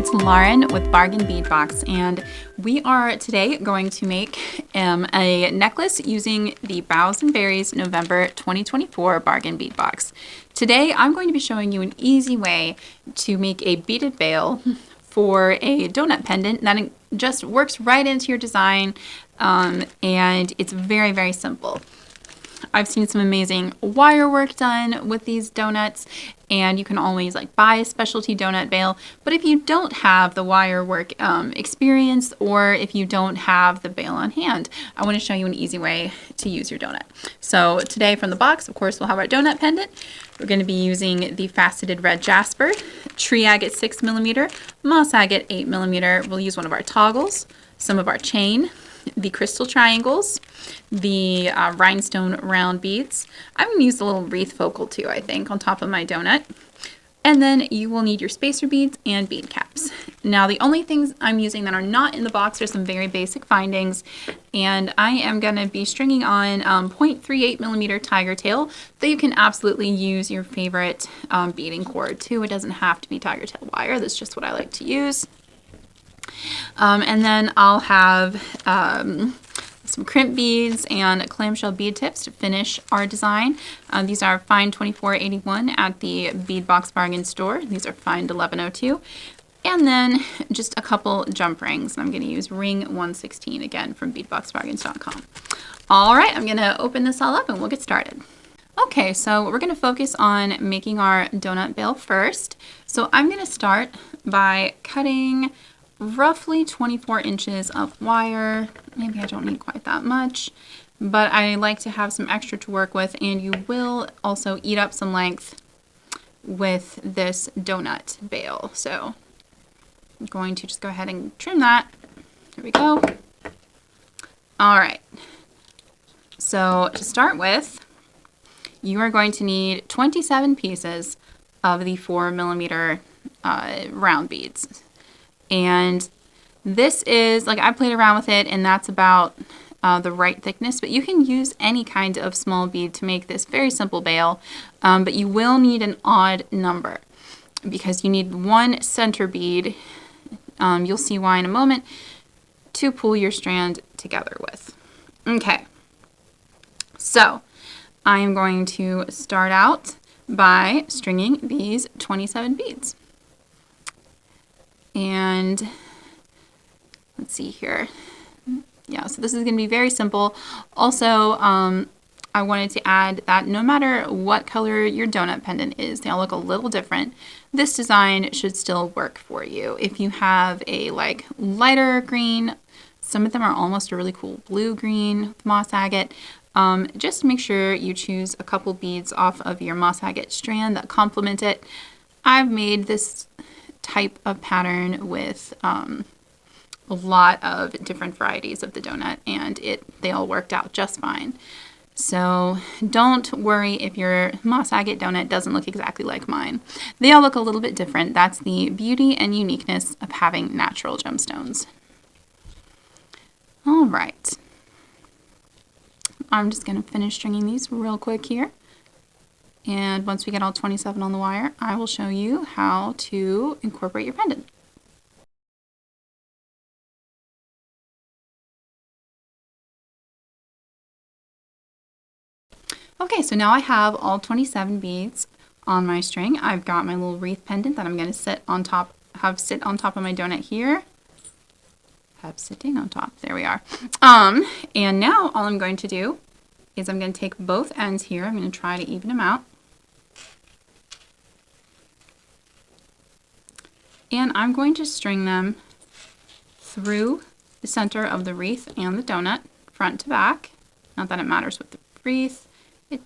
it's Lauren with Bargain Bead Box, and we are today going to make a necklace using the Boughs and Berries November 2024 Bargain Bead Box. Today I'm going to be showing you an easy way to make a beaded veil for a donut pendant that just works right into your design, and it's very, very simple. I've seen some amazing wire work done with these donuts, and you can always buy a specialty donut veil. But if you don't have the wire work experience, or if you don't have the veil on hand, I want to show you an easy way to use your donut. So today from the box, of course, we'll have our donut pendant. We're going to be using the faceted red jasper, tree agate 6mm, moss agate 8mm. We'll use one of our toggles, some of our chain, the crystal triangles, the rhinestone round beads. I'm going to use a little wreath focal too, I think, on top of my donut. And then you will need your spacer beads and bead caps. Now, the only things I'm using that are not in the box are some very basic findings, and I am going to be stringing on 0.38mm tiger tail, though you can absolutely use your favorite beading cord too. It doesn't have to be tiger tail wire. That's just what I like to use. And then I'll have some crimp beads and clamshell bead tips to finish our design. These are fined $24.81 at the Bead Box Bargain Store. These are fined $11.02. And then just a couple jump rings. I'm going to use ring 116 again from beadboxbargains.com. All right, I'm going to open this all up and we'll get started. Okay, so we're going to focus on making our donut veil first. So I'm going to start by cutting roughly 24 inches of wire. Maybe I don't need quite that much, but I like to have some extra to work with, and you will also eat up some length with this donut veil. So I'm going to just go ahead and trim that. There we go. All right. So to start with, you are going to need 27 pieces of the 4mm round beads. And this is, I played around with it, and that's about the right thickness, but you can use any kind of small bead to make this very simple veil, but you will need an odd number because you need one center bead, you'll see why in a moment, to pull your strand together with. Okay, so I am going to start out by stringing these 27 beads. And let's see here. Yeah, so this is going to be very simple. Also, I wanted to add that no matter what color your donut pendant is, they all look a little different. This design should still work for you. If you have a lighter green, some of them are almost a really cool blue-green moss agate. Just make sure you choose a couple beads off of your moss agate strand that complement it. I've made this type of pattern with a lot of different varieties of the donut, and they all worked out just fine. So don't worry if your moss agate donut doesn't look exactly like mine. They all look a little bit different. That's the beauty and uniqueness of having natural gemstones. All right. I'm just going to finish stringing these real quick here. And once we get all 27 on the wire, I will show you how to incorporate your pendant. Okay, so now I have all 27 beads on my string. I've got my little wreath pendant that I'm going to sit on top of my donut here. Sitting on top. There we are. And now all I'm going to do is I'm going to take both ends here. I'm going to try to even them out. And I'm going to string them through the center of the wreath and the donut, front to back. Not that it matters with the wreath, it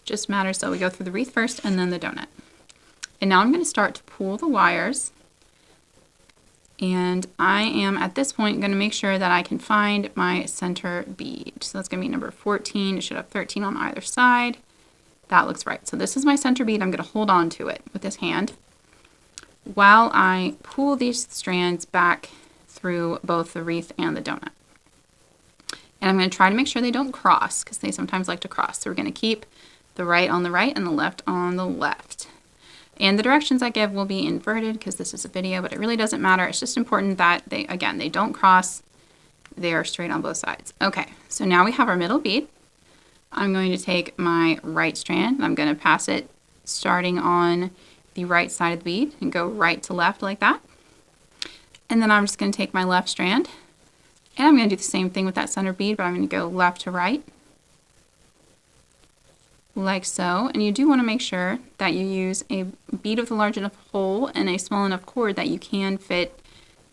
just matters so we go through the wreath first and then the donut. And now I'm going to start to pull the wires, and I am at this point going to make sure that I can find my center bead. So that's going to be number 14. It should have 13 on either side. That looks right. So this is my center bead. I'm going to hold on to it with this hand while I pull these strands back through both the wreath and the donut. And I'm going to try to make sure they don't cross, because they sometimes like to cross. So we're going to keep the right on the right and the left on the left. And the directions I give will be inverted because this is a video, but it really doesn't matter. It's just important that they don't cross. They are straight on both sides. Okay, so now we have our middle bead. I'm going to take my right strand. I'm going to pass it starting on the right side of the bead and go right to left like that. And then I'm just going to take my left strand and I'm going to do the same thing with that center bead, but I'm going to go left to right like so. And you do want to make sure that you use a bead with a large enough hole and a small enough cord that you can fit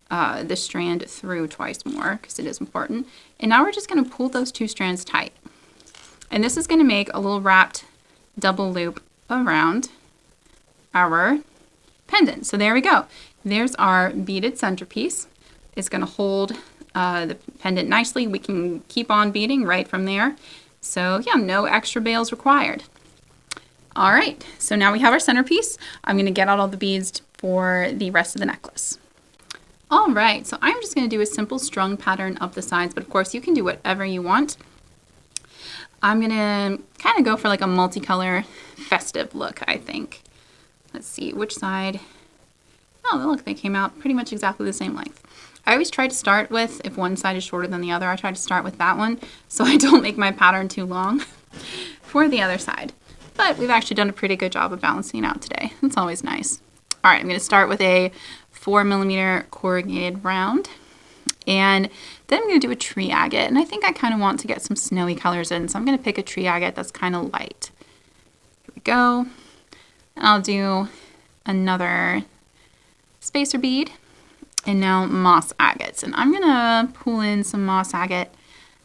the strand through twice more, because it is important. And now we're just going to pull those two strands tight. And this is going to make a little wrapped double loop around our pendant. So there we go. There's our beaded centerpiece. It's going to hold the pendant nicely. We can keep on beading right from there. So yeah, no extra bails required. All right, so now we have our centerpiece. I'm going to get out all the beads for the rest of the necklace. All right, so I'm just going to do a simple strung pattern up the sides, but of course you can do whatever you want. I'm going to kind of go for like a multicolor festive look, I think. Let's see, which side? Oh, look, they came out pretty much exactly the same length. I always try to start with, if one side is shorter than the other, I try to start with that one so I don't make my pattern too long for the other side. But we've actually done a pretty good job of balancing out today. It's always nice. All right, I'm going to start with a 4mm corrugated round. And then I'm going to do a tree agate. And I think I kind of want to get some snowy colors in. So I'm going to pick a tree agate that's kind of light. Here we go. And I'll do another spacer bead. And now moss agates. And I'm going to pull in some moss agate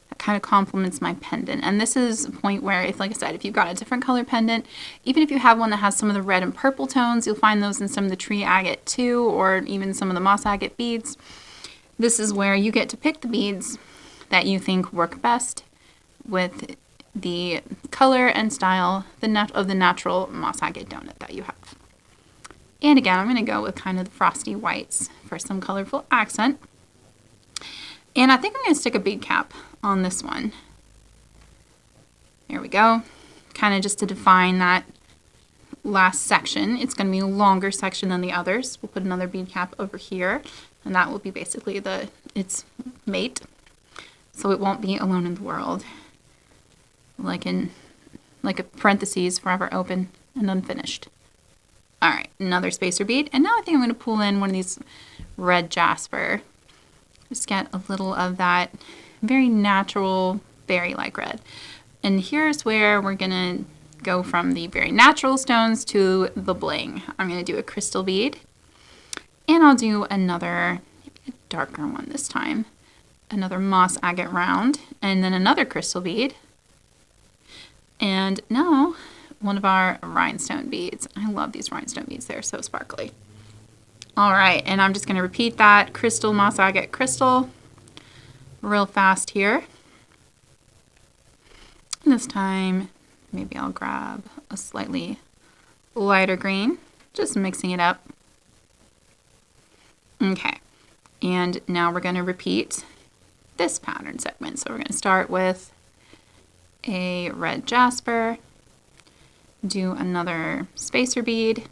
that kind of complements my pendant. And this is a point where, if, like I said, if you've got a different color pendant, even if you have one that has some of the red and purple tones, you'll find those in some of the tree agate too, or even some of the moss agate beads. This is where you get to pick the beads that you think work best with the color and style of the natural moss agate donut that you have. And again, I'm going to go with kind of the frosty whites for some colorful accent. And I think I'm going to stick a bead cap on this one. There we go. Kind of just to define that last section. It's going to be a longer section than the others. We'll put another bead cap over here. And that will be basically its mate. So it won't be alone in the world. Like a parentheses, forever open and unfinished. All right, another spacer bead. And now I think I'm going to pull in one of these red jasper. Just get a little of that very natural berry-like red. And here's where we're going to go from the very natural stones to the bling. I'm going to do a crystal bead. And I'll do another darker one this time. Another moss agate round. And then another crystal bead. And now one of our rhinestone beads. I love these rhinestone beads. They're so sparkly. All right, and I'm just going to repeat that crystal, moss agate, crystal real fast here. And this time, maybe I'll grab a slightly lighter green, just mixing it up. Okay, and now we're going to repeat this pattern segment. So we're going to start with a red jasper, do another spacer bead,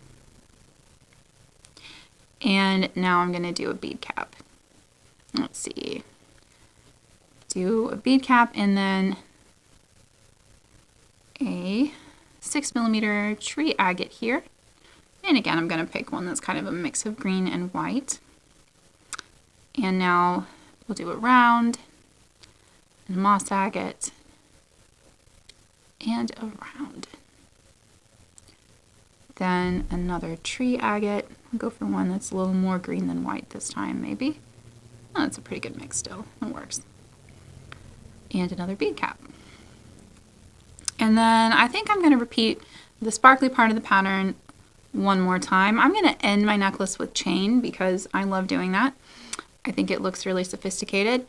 and now I'm going to do a bead cap. Let's see. Do a bead cap and then a 6mm tree agate here. And again, I'm going to pick one that's kind of a mix of green and white. And now we'll do a round, and a moss agate, and a round. Then another tree agate. I'll go for one that's a little more green than white this time, maybe. Oh, that's a pretty good mix still. It works. And another bead cap. And then I think I'm going to repeat the sparkly part of the pattern one more time. I'm going to end my necklace with chain because I love doing that. I think it looks really sophisticated.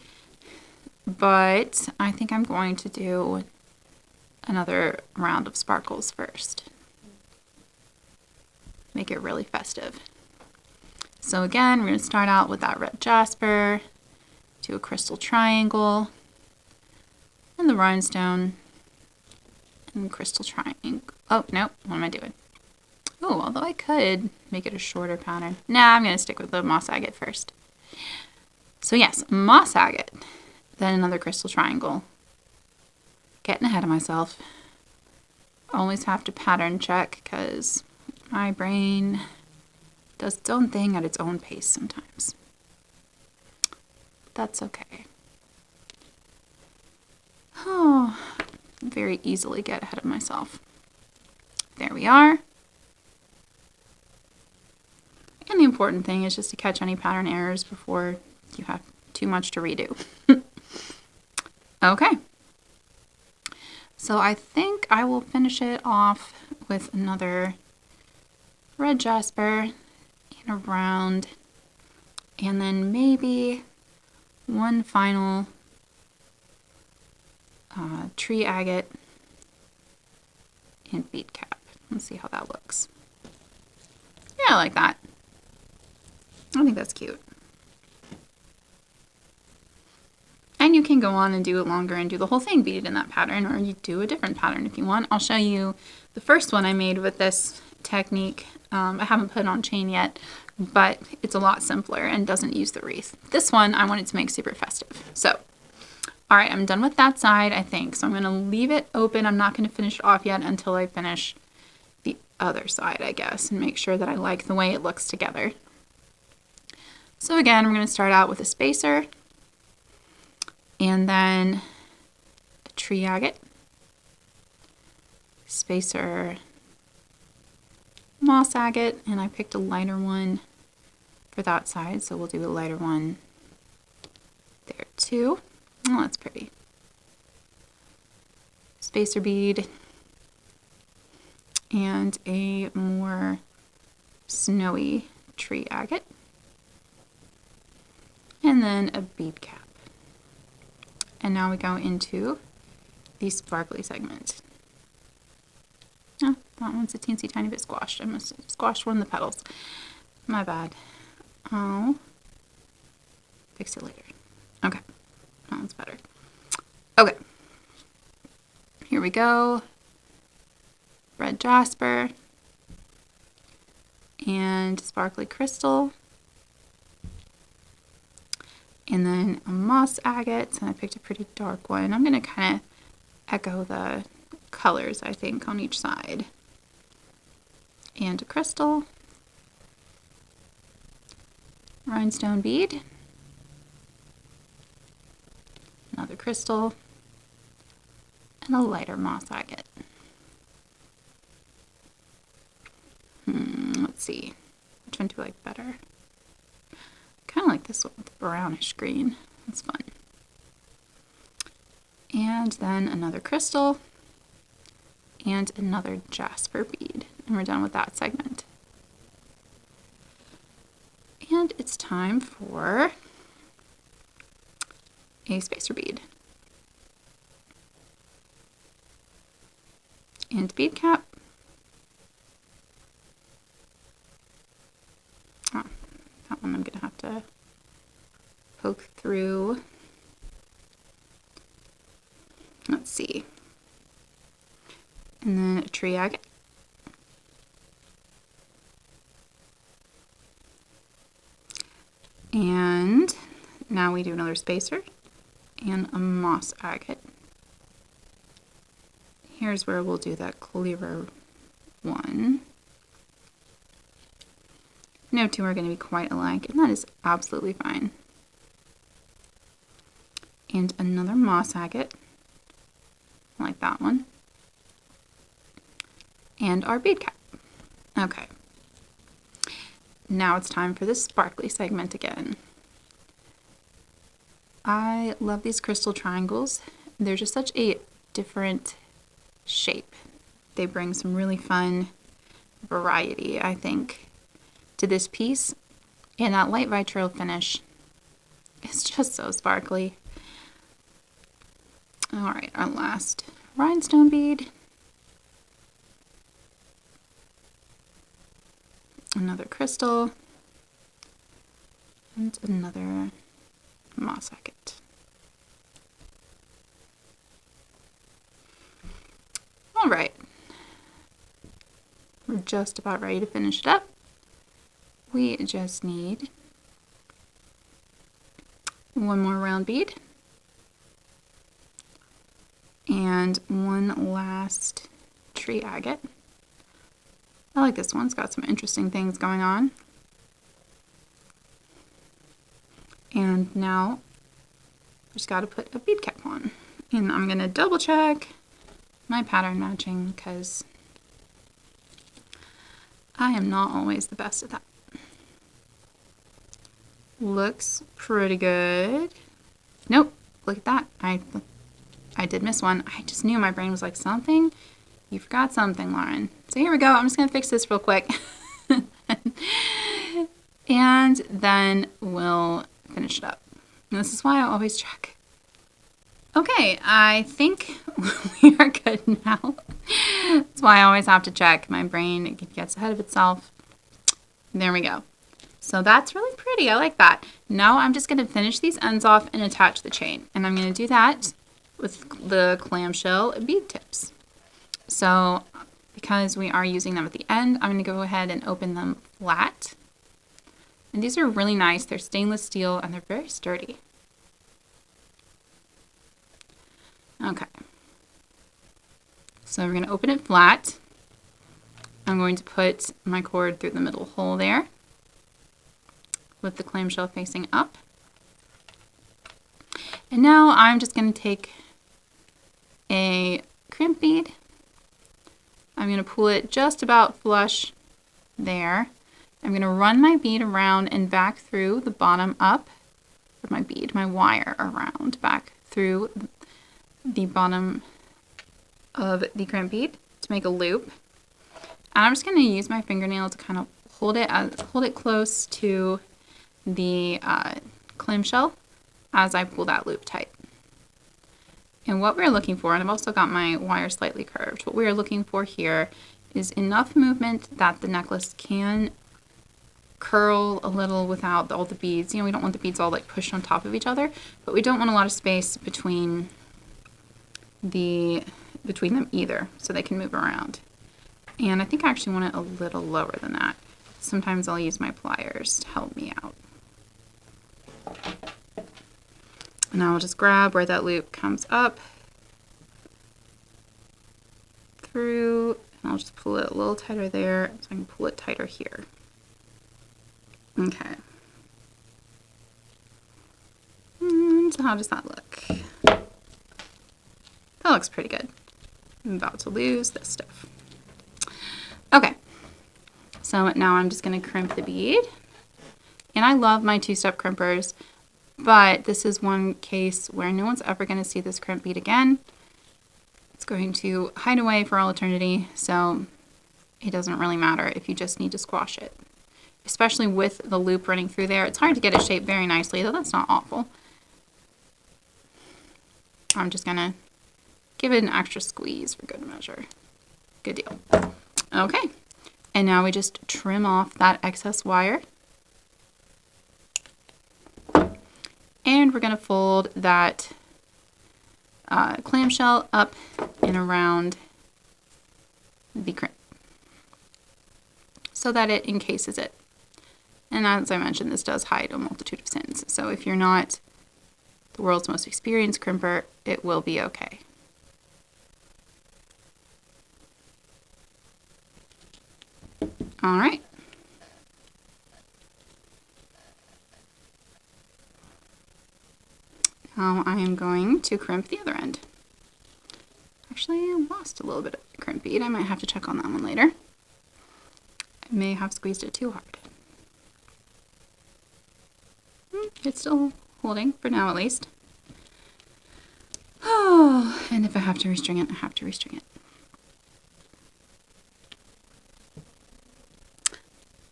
But I think I'm going to do another round of sparkles first. Make it really festive. So again, we're going to start out with that red jasper, do a crystal triangle, and the rhinestone, and crystal triangle. Oh, no, what am I doing? Oh, Oh, although I could make it a shorter pattern. Nah, I'm going to stick with the moss agate first. So yes, moss agate, then another crystal triangle. Getting ahead of myself. Always have to pattern check because my brain does its own thing at its own pace sometimes. That's okay. Oh, very easily get ahead of myself. There we are. And the important thing is just to catch any pattern errors before you have too much to redo. Okay. So I think I will finish it off with another red jasper and a round, and then maybe one final tree agate and bead cap. Let's see how that looks. Yeah, I like that. I think that's cute. And you can go on and do it longer and do the whole thing beaded in that pattern, or you do a different pattern if you want. I'll show you the first one I made with this technique. I haven't put it on chain yet, but it's a lot simpler and doesn't use the wreath. This one I wanted to make super festive. So, all right, I'm done with that side, I think. So I'm going to leave it open. I'm not going to finish it off yet until I finish the other side, I guess, and make sure that I like the way it looks together. So again, we're going to start out with a spacer, and then a tree agate, spacer, moss agate, and I picked a lighter one for that side, so we'll do a lighter one there too. Oh, that's pretty. Spacer bead, and a more snowy tree agate, and then a bead cap. And now we go into the sparkly segment. Oh, that one's a teensy tiny bit squashed. I must have squashed one of the petals. My bad. I'll fix it later. Okay, that one's better. Okay, here we go. Red jasper and sparkly crystal. And then a moss agate, and I picked a pretty dark one. I'm going to kind of echo the colors, I think, on each side. And a crystal, rhinestone bead, another crystal, and a lighter moss agate. Let's see, which one do I like better? Kind of like this one with the brownish green. That's fun. And then another crystal and another jasper bead. And we're done with that segment. And it's time for a spacer bead. And bead cap. Oh, that one I'm going to have to poke through. Let's see. And then a tree agate. And now we do another spacer and a moss agate. Here's where we'll do that clearer one. No two are going to be quite alike, and that is absolutely fine. And another moss agate, like that one. And our bead cap. Okay. Now it's time for this sparkly segment again. I love these crystal triangles. They're just such a different shape. They bring some really fun variety, I think, to this piece. And that light vitriol finish is just so sparkly. All right, our last rhinestone bead. Another crystal. And another moss agate. All right. We're just about ready to finish it up. We just need one more round bead and one last tree agate. I like this one. It's got some interesting things going on. And now just got to put a bead cap on. And I'm going to double check my pattern matching because I am not always the best at that. Looks pretty good. Nope, look at that. I did miss one. I just knew my brain was like, something? You forgot something, Lauren. So here we go. I'm just going to fix this real quick. And then we'll finish it up. And this is why I always check. Okay, I think we are good now. That's why I always have to check. My brain gets ahead of itself. There we go. So that's really pretty. I like that. Now I'm just going to finish these ends off and attach the chain. And I'm going to do that with the clamshell bead tips. So because we are using them at the end, I'm going to go ahead and open them flat. And these are really nice. They're stainless steel and they're very sturdy. Okay. So we're going to open it flat. I'm going to put my cord through the middle hole there with the clamshell facing up. And now I'm just going to take a crimp bead. I'm going to pull it just about flush there. I'm going to run my bead around and back through the bottom up, or my wire around back through the bottom of the crimp bead to make a loop. And I'm just going to use my fingernail to kind of hold it close to the clamshell as I pull that loop tight. And what we're looking for, and I've also got my wire slightly curved, what we're looking for here is enough movement that the necklace can curl a little without all the beads. You know, we don't want the beads all like pushed on top of each other, but we don't want a lot of space between them either, so they can move around. And I think I actually want it a little lower than that. Sometimes I'll use my pliers to help me out. And I'll just grab where that loop comes up through, and I'll just pull it a little tighter there so I can pull it tighter here. Okay. And how does that look? That looks pretty good. I'm about to lose this stuff. Okay. So now I'm just going to crimp the bead. And I love my two-step crimpers, but this is one case where no one's ever going to see this crimp bead again. It's going to hide away for all eternity, so it doesn't really matter if you just need to squash it. Especially with the loop running through there. It's hard to get it shaped very nicely, though that's not awful. I'm just going to give it an extra squeeze for good measure. Good deal. Okay, and now we just trim off that excess wire. And we're going to fold that clamshell up and around the crimp so that it encases it. And as I mentioned, this does hide a multitude of sins. So if you're not the world's most experienced crimper, it will be okay. All right. Now I am going to crimp the other end. Actually, I lost a little bit of crimp bead. I might have to check on that one later. I may have squeezed it too hard. It's still holding, for now at least. Oh, and if I have to restring it, I have to restring it.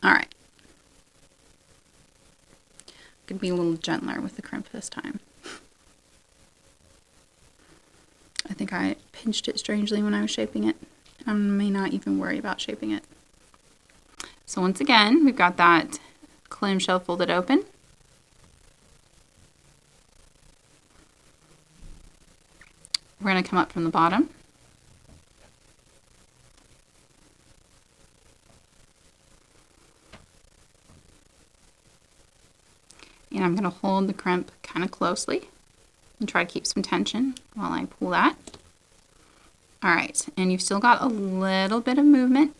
All right. Could be a little gentler with the crimp this time. I think I pinched it strangely when I was shaping it. I may not even worry about shaping it. So once again, we've got that clamshell folded open. We're going to come up from the bottom. And I'm going to hold the crimp kind of closely and try to keep some tension while I pull that. All right, and you've still got a little bit of movement,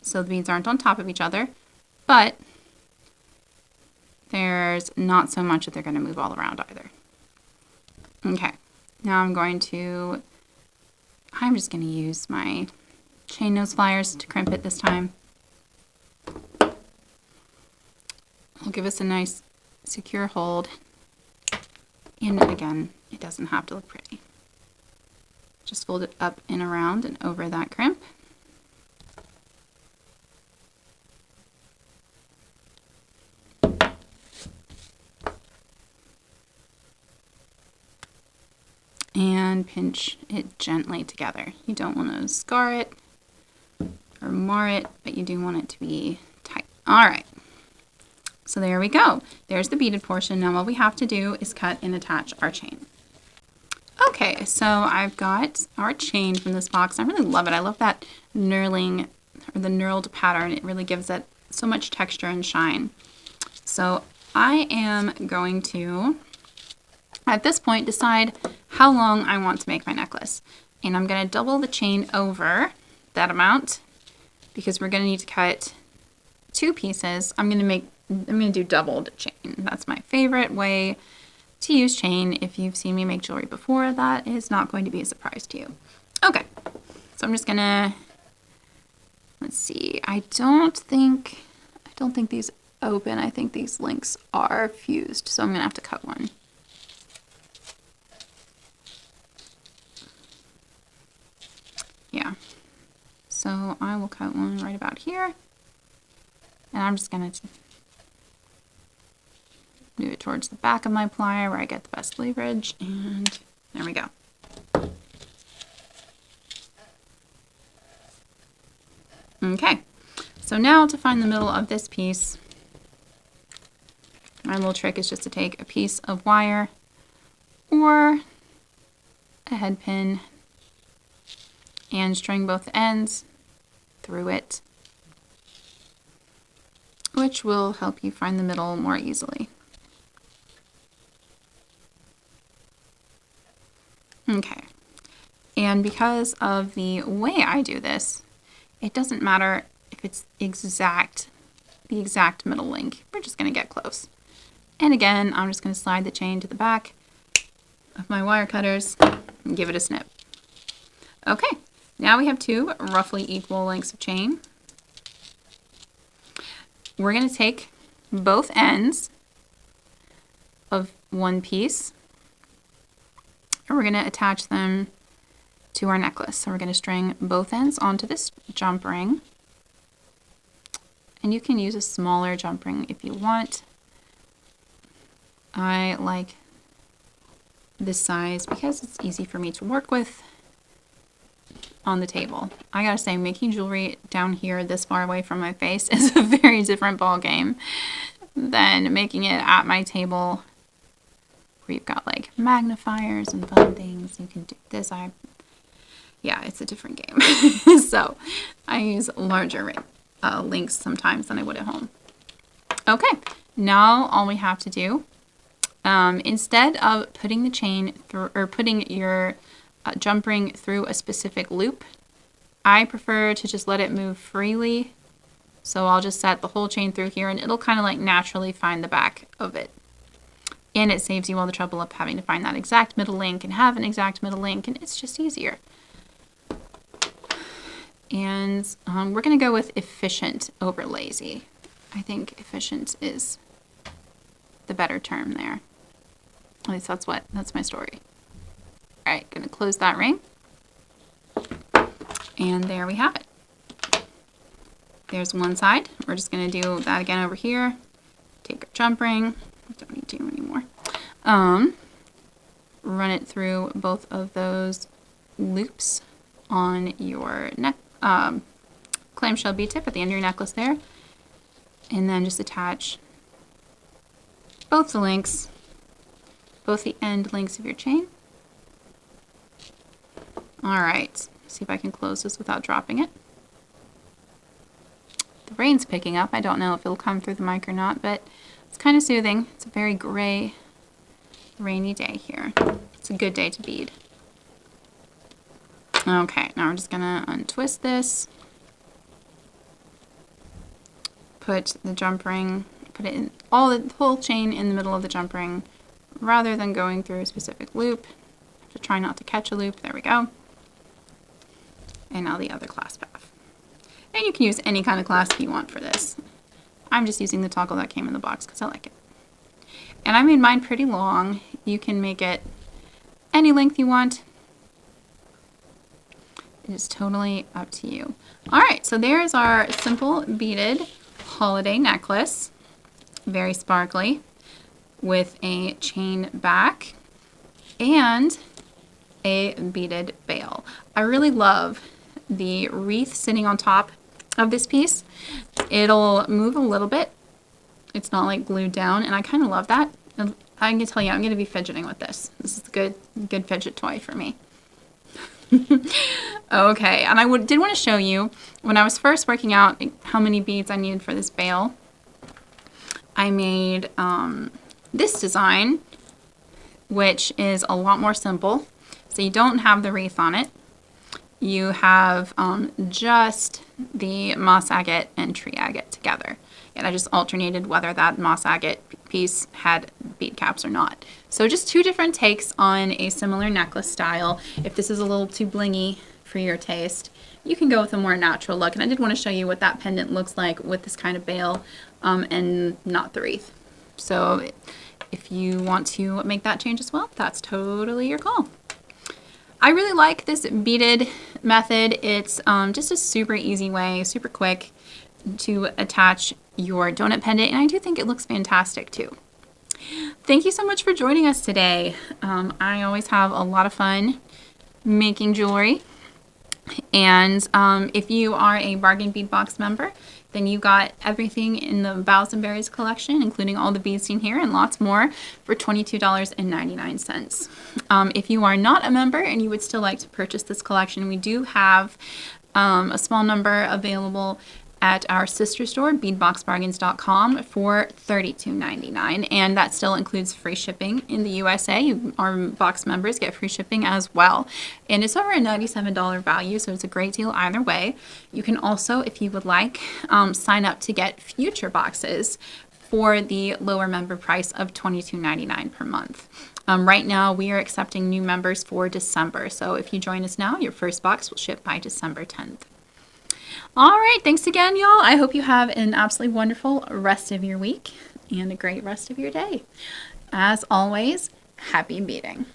so the beads aren't on top of each other, but there's not so much that they're going to move all around either. Okay, now I'm just going to use my chain nose pliers to crimp it this time. It'll give us a nice secure hold. And again, it doesn't have to look pretty. Just fold it up and around and over that crimp. And pinch it gently together. You don't want to scar it or mar it, but you do want it to be tight. All right. So there we go. There's the beaded portion. Now all we have to do is cut and attach our chain. Okay, so I've got our chain from this box. I really love it. I love that knurling or the knurled pattern. It really gives it so much texture and shine. So I am going to, at this point, decide how long I want to make my necklace. And I'm going to double the chain over that amount because we're going to need to cut 2 pieces. I'm going to do doubled chain. That's my favorite way to use chain. If you've seen me make jewelry before, that is not going to be a surprise to you. Okay, so I'm just gonna, let's see, I don't think these open. I think these links are fused, so I'm gonna have to cut one. Yeah, so I will cut one right about here, and I'm just gonna move it towards the back of my plier where I get the best leverage, and there we go. Okay, so now to find the middle of this piece, my little trick is just to take a piece of wire or a head pin and string both ends through it, which will help you find the middle more easily. Okay, and because of the way I do this, it doesn't matter if it's the exact middle link. We're just going to get close. And again, I'm just going to slide the chain to the back of my wire cutters and give it a snip. Okay, now we have 2 roughly equal lengths of chain. We're going to take both ends of one piece, and we're going to attach them to our necklace. So we're going to string both ends onto this jump ring. And you can use a smaller jump ring if you want. I like this size because it's easy for me to work with on the table. I gotta say, making jewelry down here this far away from my face is a very different ball game than making it at my table where you've got like magnifiers and fun things. You can do this. Yeah, it's a different game. So I use larger links sometimes than I would at home. Okay, now all we have to do, instead of putting the chain through or putting your jump ring through a specific loop, I prefer to just let it move freely. So I'll just set the whole chain through here and it'll kind of like naturally find the back of it. And it saves you all the trouble of having to find that exact middle link and have an exact middle link, and it's just easier. And we're going to go with efficient over lazy. I think efficient is the better term there. At least that's my story. All right, going to close that ring. And there we have it. There's one side. We're just going to do that again over here. Take our jump ring. Don't need to anymore. Run it through both of those loops on your neck, clamshell bead tip at the end of your necklace there, and then just attach both the links, both the end links of your chain. All right, see if I can close this without dropping it. The rain's picking up. I don't know if it'll come through the mic or not, but It's kind of soothing. It's a very gray, rainy day here. It's a good day to bead. Okay, now we're just gonna untwist this. Put the jump ring, put it in the whole chain in the middle of the jump ring rather than going through a specific loop. Have to try not to catch a loop. There we go. And now the other clasp half. And you can use any kind of clasp you want for this. I'm just using the toggle that came in the box because I like it. And I made mine pretty long. You can make it any length you want. It is totally up to you. All right, so there's our simple beaded holiday necklace. Very sparkly with a chain back and a beaded bail. I really love the wreath sitting on top of this piece. It'll move a little bit. It's not like glued down, and I kind of love that. And I can tell you, I'm going to be fidgeting with this. This is a good fidget toy for me. Okay, and I did want to show you, when I was first working out how many beads I needed for this bail, I made this design, which is a lot more simple. So you don't have the wreath on it. You have just the moss agate and tree agate together. And I just alternated whether that moss agate piece had bead caps or not. So just two different takes on a similar necklace style. If this is a little too blingy for your taste, you can go with a more natural look. And I did want to show you what that pendant looks like with this kind of bail and not the wreath. So if you want to make that change as well, that's totally your call. I really like this beaded method. It's just a super easy way, super quick to attach your donut pendant, and I do think it looks fantastic too. Thank you so much for joining us today. I always have a lot of fun making jewelry, and if you are a Bargain Bead Box member, then you got everything in the Boughs and Berries collection, including all the beads seen here and lots more, for $22.99. If you are not a member and you would still like to purchase this collection, we do have a small number available at our sister store, beadboxbargains.com, for $32.99, and that still includes free shipping in the USA. Our box members get free shipping as well, and it's over a $97 value, so it's a great deal either way. You can also, if you would like, sign up to get future boxes for the lower member price of $22.99 per month. Right now, we are accepting new members for December, so if you join us now, your first box will ship by December 10th. All right, thanks again, y'all. I hope you have an absolutely wonderful rest of your week and a great rest of your day. As always, happy beading.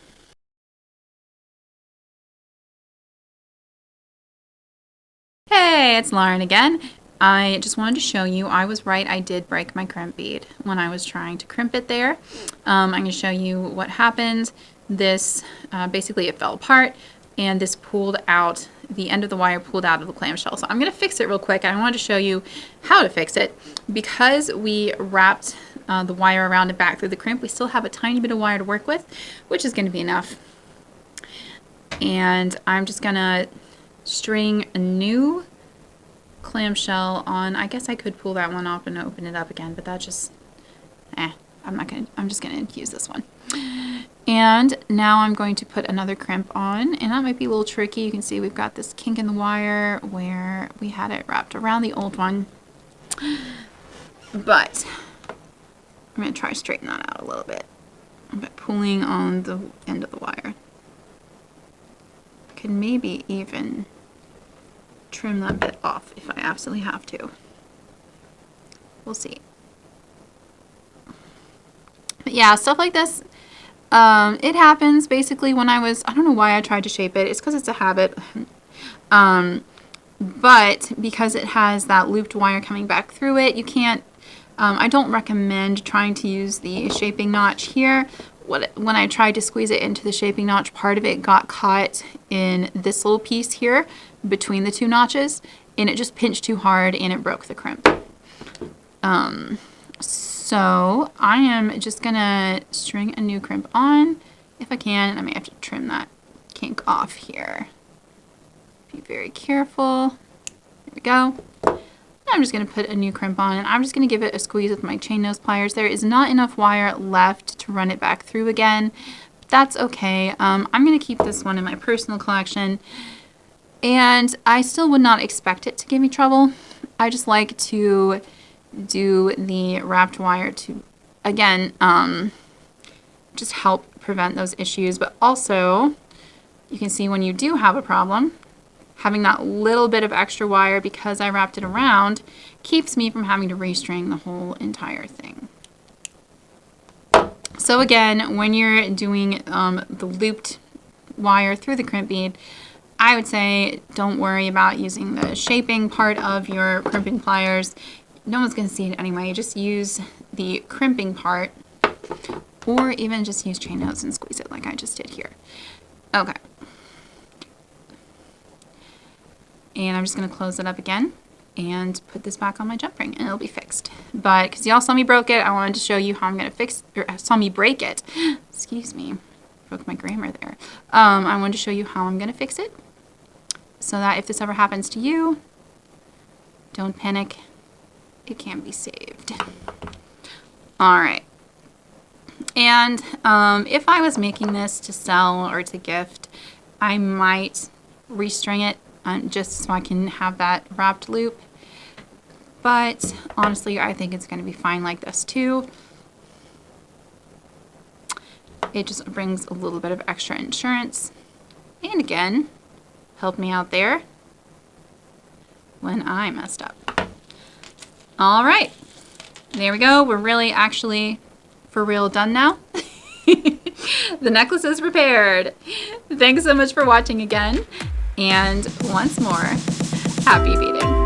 Hey, it's Lauren again. I just wanted to show you, I was right, I did break my crimp bead when I was trying to crimp it there. I'm going to show you what happened. This, basically it fell apart, and this pulled out, the end of the wire pulled out of the clamshell. So I'm going to fix it real quick. I wanted to show you how to fix it. Because we wrapped the wire around and back through the crimp, we still have a tiny bit of wire to work with, which is going to be enough. And I'm just going to string a new clamshell on. I guess I could pull that one off and open it up again, but that just, I'm just going to use this one. And now I'm going to put another crimp on, and that might be a little tricky. You can see we've got this kink in the wire where we had it wrapped around the old one. But I'm going to try to straighten that out a little bit by pulling on the end of the wire. I could maybe even trim that bit off if I absolutely have to. We'll see. But yeah, stuff like this, it happens basically when I don't know why I tried to shape it. It's because it's a habit. But because it has that looped wire coming back through it, you can't, I don't recommend trying to use the shaping notch here. When I tried to squeeze it into the shaping notch, part of it got caught in this little piece here between the two notches, and it just pinched too hard and it broke the crimp. So I am just gonna string a new crimp on if I can, and I may have to trim that kink off here. Be very careful. There we go. I'm just going to put a new crimp on, and I'm just going to give it a squeeze with my chain nose pliers. There is not enough wire left to run it back through again. That's okay. I'm going to keep this one in my personal collection, and I still would not expect it to give me trouble. I just like to do the wrapped wire to, again, just help prevent those issues, but also you can see when you do have a problem, having that little bit of extra wire because I wrapped it around keeps me from having to restring the whole entire thing. So again, when you're doing the looped wire through the crimp bead, I would say don't worry about using the shaping part of your crimping pliers. No one's going to see it anyway. Just use the crimping part, or even just use chain nose and squeeze it like I just did here. Okay. And I'm just going to close it up again and put this back on my jump ring, and it'll be fixed. But because y'all saw me broke it, I wanted to show you how I'm going to fix, or saw me break it. Excuse me, broke my grammar there. I wanted to show you how I'm going to fix it, so that if this ever happens to you, don't panic. It can be saved. All right. And if I was making this to sell or to gift, I might restring it just so I can have that wrapped loop. But honestly, I think it's going to be fine like this too. It just brings a little bit of extra insurance. And again, help me out there when I messed up. All right, there we go. We're really actually for real done now. The necklace is repaired. Thanks so much for watching again. And once more, happy beading.